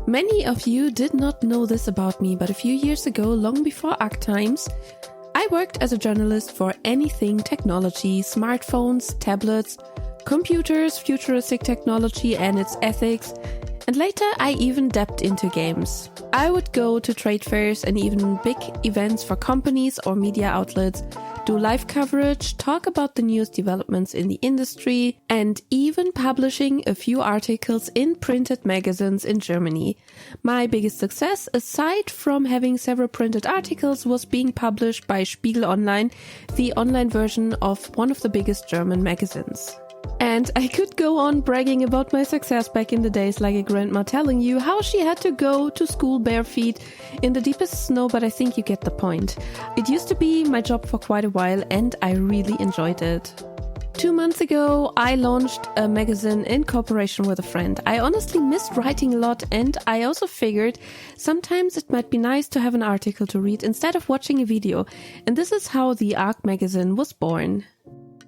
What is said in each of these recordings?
Many of you did not know this about me, but a few years ago, long before ARK times, I worked as a journalist for anything technology, smartphones, tablets, computers, futuristic technology and its ethics, and later I even dabbed into games. I would go to trade fairs and even big events for companies or media outlets, do live coverage, talk about the newest developments in the industry, and even publishing a few articles in printed magazines in Germany. My biggest success, aside from having several printed articles, was being published by Spiegel Online, the online version of one of the biggest German magazines. And I could go on bragging about my success back in the days like a grandma telling you how she had to go to school bare feet in the deepest snow, but I think you get the point. It used to be my job for quite a while and I really enjoyed it. 2 months ago, I launched a magazine in cooperation with a friend. I honestly missed writing a lot and I also figured sometimes it might be nice to have an article to read instead of watching a video. And this is how the ARK Magazine was born.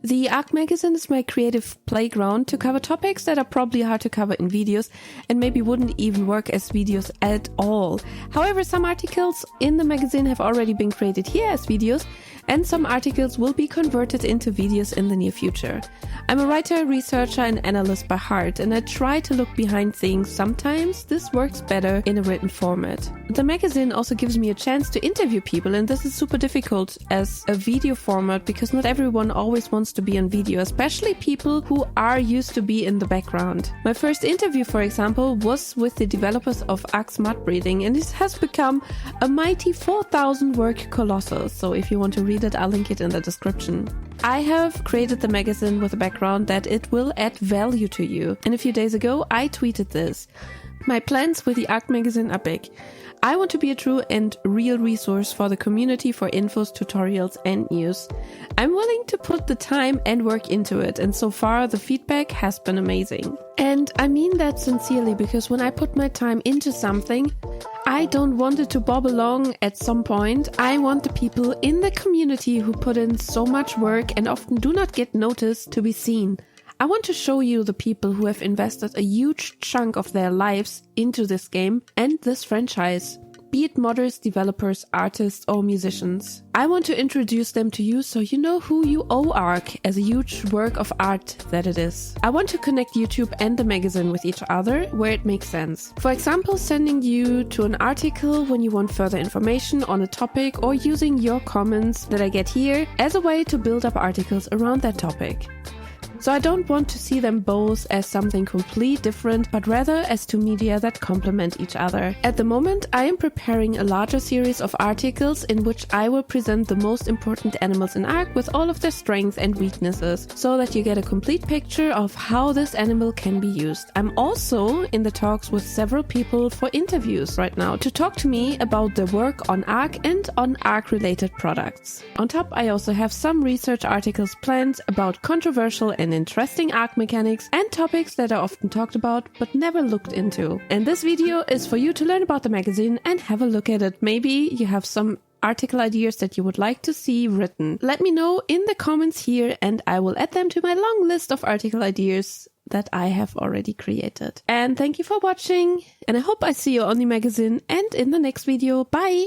The ARK Magazine is my creative playground to cover topics that are probably hard to cover in videos and maybe wouldn't even work as videos at all. However, some articles in the magazine have already been created here as videos, and some articles will be converted into videos in the near future. I'm a writer, researcher and analyst by heart, and I try to look behind things. Sometimes this works better in a written format. The magazine also gives me a chance to interview people, and this is super difficult as a video format because not everyone always wants to be on video, especially people who are used to be in the background. My first interview, for example, was with the developers of ARK Smart Breeding, and it has become a mighty 4,000 work colossus. So if you want to read it, I'll link it in the description. I have created the magazine with a background that it will add value to you. And a few days ago, I tweeted this. My plans with the ARK Magazine are big. I want to be a true and real resource for the community for infos, tutorials and news. I'm willing to put the time and work into it, and so far the feedback has been amazing. And I mean that sincerely, because when I put my time into something, I don't want it to bob along at some point. I want the people in the community who put in so much work and often do not get noticed to be seen. I want to show you the people who have invested a huge chunk of their lives into this game and this franchise, be it modders, developers, artists or musicians. I want to introduce them to you so you know who you owe ARK as a huge work of art that it is. I want to connect YouTube and the magazine with each other where it makes sense. For example, sending you to an article when you want further information on a topic, or using your comments that I get here as a way to build up articles around that topic. So I don't want to see them both as something completely different, but rather as two media that complement each other. At the moment, I am preparing a larger series of articles in which I will present the most important animals in ARK with all of their strengths and weaknesses, so that you get a complete picture of how this animal can be used. I'm also in the talks with several people for interviews right now to talk to me about their work on ARK and on ARK related products. On top, I also have some research articles planned about controversial and interesting ARK mechanics and topics that are often talked about but never looked into. And this video is for you to learn about the magazine and have a look at it. Maybe you have some article ideas that you would like to see written. Let me know in the comments here and I will add them to my long list of article ideas that I have already created. And thank you for watching, and I hope I see you on the magazine and in the next video. Bye!